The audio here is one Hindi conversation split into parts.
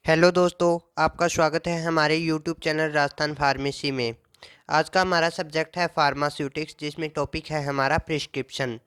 हेलो दोस्तों, आपका स्वागत है हमारे यूट्यूब चैनल राजस्थान फार्मेसी में। आज का हमारा सब्जेक्ट है फार्मास्यूटिक्स, जिसमें टॉपिक है हमारा प्रिस्क्रिप्शन।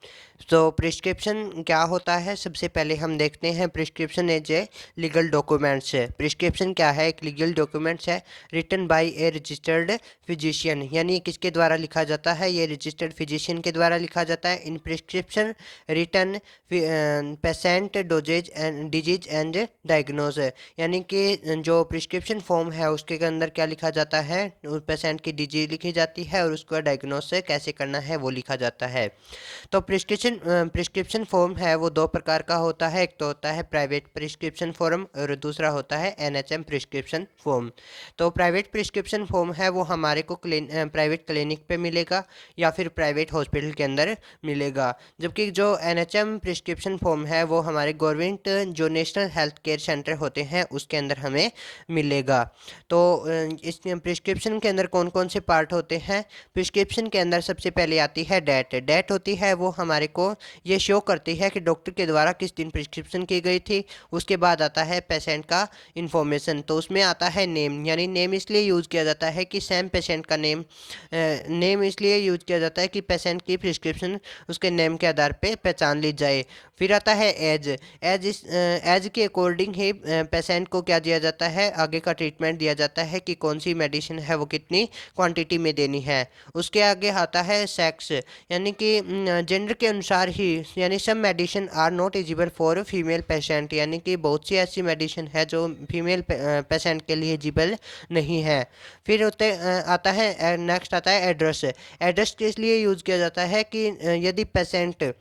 तो प्रिस्क्रिप्शन क्या होता है, सबसे पहले हम देखते हैं। Prescription as a legal documents है। प्रिस्क्रिप्शन क्या है? एक लीगल डॉक्यूमेंट्स है written by a registered physician, यानी किसके द्वारा लिखा जाता है? ये रजिस्टर्ड फिजिशियन के द्वारा लिखा जाता है। इन prescription written patient dosages and disease and diagnose, यानी कि जो प्रिस्क्रिप्शन फॉर्म है उसके अंदर क्या लिखा जाता है? उस पेशेंट की डिजीज लिखी जाती है और उसको डायग्नोस कैसे करना है वो लिखा जाता है। तो प्रिस्क्रिप्शन फॉर्म है वो दो प्रकार का होता है। एक तो होता है प्राइवेट प्रिस्क्रिप्शन फॉर्म और दूसरा होता है एनएचएम प्रिस्क्रिप्शन फॉर्म। तो प्राइवेट प्रिस्क्रिप्शन फॉर्म है वो हमारे को प्राइवेट क्लिनिक पे मिलेगा या फिर प्राइवेट हॉस्पिटल के अंदर मिलेगा, जबकि जो एनएचएम प्रिस्क्रिप्शन फॉर्म है वो हमारे गवर्नमेंट जो नेशनल हेल्थ केयर सेंटर होते हैं उसके अंदर हमें मिलेगा। तो इस प्रिस्क्रिप्शन के अंदर कौन कौन से पार्ट होते हैं? प्रिस्क्रिप्शन के अंदर सबसे पहले आती है डेट। डेट होती है वो हमारे को ये शो करती है कि डॉक्टर के द्वारा किस दिन प्रिस्क्रिप्शन की गई थी। उसके बाद आता है पेशेंट का इंफॉर्मेशन। तो उसमें आता है नेम, यानी नेम इसलिए यूज़ किया जाता है कि सेम पेशेंट का नेम इसलिए यूज़ किया जाता है कि पेशेंट की प्रिस्क्रिप्शन उसके नेम के आधार पे पहचान ली जाए। फिर आता है एज। एज के अकॉर्डिंग ही पेशेंट को क्या दिया जाता है? आगे का ट्रीटमेंट दिया जाता है कि कौन सी मेडिसिन है वो कितनी क्वांटिटी में देनी है। उसके आगे आता है सेक्स, यानी कि जेंडर के अनुसार ही, यानी सब medicine are not eligible for female patient, यानी कि बहुत सी ऐसी मेडिसिन है जो फीमेल पेशेंट के लिए एलिजिबल नहीं है। फिर आता है नेक्स्ट आता है एड्रेस। एड्रेस किस लिए यूज़ किया जाता है कि यदि पेशेंट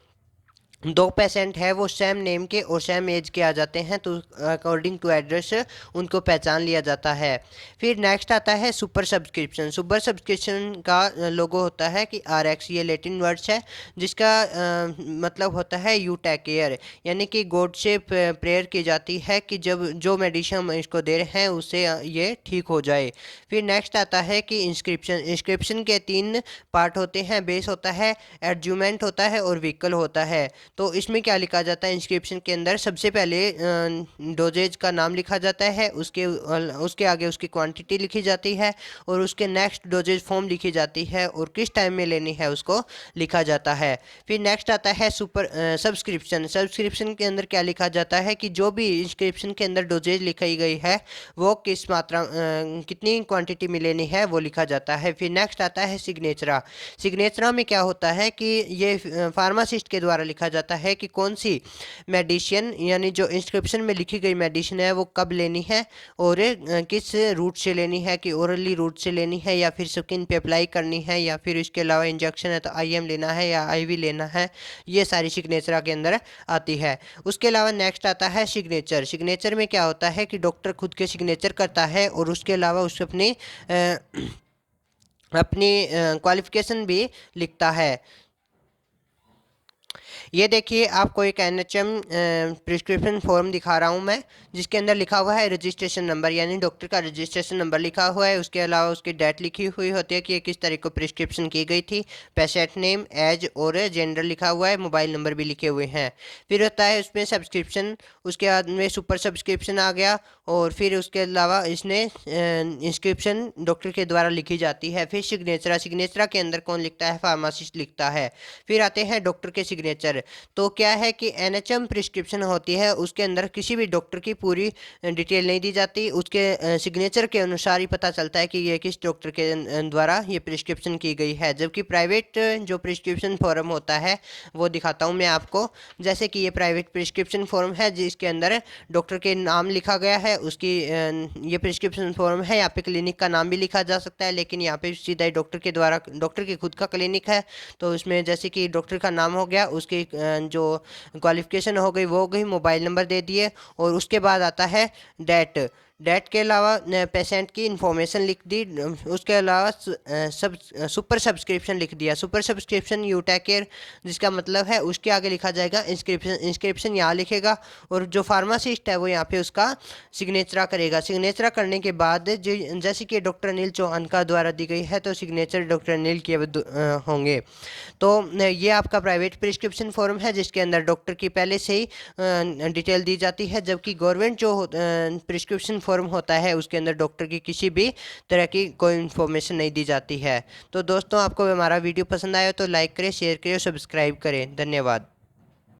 दो पेशेंट है वो सेम नेम के और सेम एज के आ जाते हैं तो अकॉर्डिंग टू एड्रेस उनको पहचान लिया जाता है। फिर नेक्स्ट आता है सुपर सब्सक्रिप्शन। सुपर सब्सक्रिप्शन का लोगो होता है कि आर एक्स, ये लैटिन वर्ड्स है जिसका मतलब होता है यू टेक केयर, यानी कि गॉड से प्रेयर की जाती है कि जब जो मेडिसिन हम इसको दे रहे हैं उससे ये ठीक हो जाए। फिर नेक्स्ट आता है कि इंस्क्रिप्शन। इंस्क्रिप्शन के तीन पार्ट होते हैं। बेस होता है, एडजूमेंट होता है और व्हीकल होता है। तो इसमें क्या लिखा जाता है? इंस्क्रिप्शन के अंदर सबसे पहले डोजेज का नाम लिखा जाता है, उसके आगे उसकी क्वांटिटी लिखी जाती है और उसके नेक्स्ट डोजेज फॉर्म लिखी जाती है और किस टाइम में लेनी है उसको लिखा जाता है। फिर नेक्स्ट आता है सुपर सब्सक्रिप्शन। सब्सक्रिप्शन के अंदर क्या लिखा जाता है कि जो भी इंस्क्रिप्शन के अंदर डोजेज लिखाई गई है वो किस मात्रा कितनी क्वांटिटी में लेनी है वो लिखा जाता है। फिर नेक्स्ट आता है सिग्नेचरा। सिग्नेचरा में क्या होता है कि ये फार्मासिस्ट के द्वारा लिखा जाता है कि कौन सी मेडिसिन, यानी जो इंस्क्रिप्शन में लिखी गई मेडिसिन है वो कब लेनी है और किस रूट से लेनी है, कि ओरली रूट से लेनी है या फिर स्किन पे अप्लाई करनी है या फिर इसके अलावा इंजेक्शन है तो आईएम लेना है या आईवी लेना है। ये सारी सिग्नेचर के अंदर आती है। उसके अलावा नेक्स्ट आता है सिग्नेचर। सिग्नेचर में क्या होता है कि डॉक्टर खुद के सिग्नेचर करता है और उसके अलावा उससे अपनी क्वालिफिकेशन भी लिखता है। ये देखिए, आपको एक एनएचएम प्रिस्क्रिप्शन फॉर्म दिखा रहा हूँ मैं, जिसके अंदर लिखा हुआ है रजिस्ट्रेशन नंबर, यानी डॉक्टर का रजिस्ट्रेशन नंबर लिखा हुआ है। उसके अलावा उसकी डेट लिखी हुई होती है कि ये किस तारीख को प्रिस्क्रिप्शन की गई थी। पेशेंट नेम, एज और जेंडर लिखा हुआ है, मोबाइल नंबर भी लिखे हुए हैं। फिर होता है उसमें सब्सक्रिप्शन, उसके बाद में सुपर सब्सक्रिप्शन आ गया और फिर उसके अलावा इसने इंस्क्रिप्शन डॉक्टर के द्वारा लिखी जाती है। फिर सिग्नेचरा। सिग्नेचरा के अंदर कौन लिखता है? फार्मासिस्ट लिखता है। फिर आते हैं डॉक्टर के सिग्नेचर। तो क्या है कि एनएचएम प्रिस्क्रिप्शन होती है उसके अंदर किसी भी डॉक्टर की पूरी डिटेल नहीं दी जाती, उसके सिग्नेचर के अनुसार ही पता चलता है कि ये किस डॉक्टर के द्वारा ये प्रिस्क्रिप्शन की गई है। जबकि प्राइवेट जो प्रिस्क्रिप्शन फॉर्म होता है वो दिखाता हूँ मैं आपको। जैसे कि ये प्राइवेट प्रिस्क्रिप्शन फॉर्म है जिसके अंदर डॉक्टर के नाम लिखा गया है, उसकी ये प्रिस्क्रिप्शन फॉर्म है। यहाँ पे क्लिनिक का नाम भी लिखा जा सकता है, लेकिन यहाँ पे सीधा ही डॉक्टर के द्वारा, डॉक्टर की खुद का क्लिनिक है तो उसमें जैसे कि डॉक्टर का नाम हो गया, उसकी जो क्वालिफिकेशन हो गई वो हो गई, मोबाइल नंबर दे दिए और उसके बाद आता है डेट। डेट के अलावा पेशेंट की इंफॉर्मेशन लिख दी। उसके अलावा सब सुपर सब्सक्रिप्शन लिख दिया। Super subscription you take care, जिसका मतलब है उसके आगे लिखा जाएगा इंस्क्रिप्शन। इंस्क्रिप्शन यहाँ लिखेगा और जो फार्मासिस्ट है वो यहाँ पे उसका सिग्नेचर करेगा। सिग्नेचर करने के बाद जो, जैसे कि डॉक्टर अनिल चौहान का द्वारा दी गई है तो सिग्नेचर डॉक्टर अनिल के होंगे। तो ये आपका प्राइवेट प्रिस्क्रिप्शन फॉर्म है जिसके अंदर डॉक्टर की पहले से ही डिटेल दी जाती है। जबकि गवर्नमेंट जो प्रिस्क्रिप्शन फॉर्म होता है उसके अंदर डॉक्टर की किसी भी तरह की कोई इन्फॉर्मेशन नहीं दी जाती है। तो दोस्तों, आपको हमारा वीडियो पसंद आया तो लाइक करें, शेयर करें और सब्सक्राइब करें। धन्यवाद।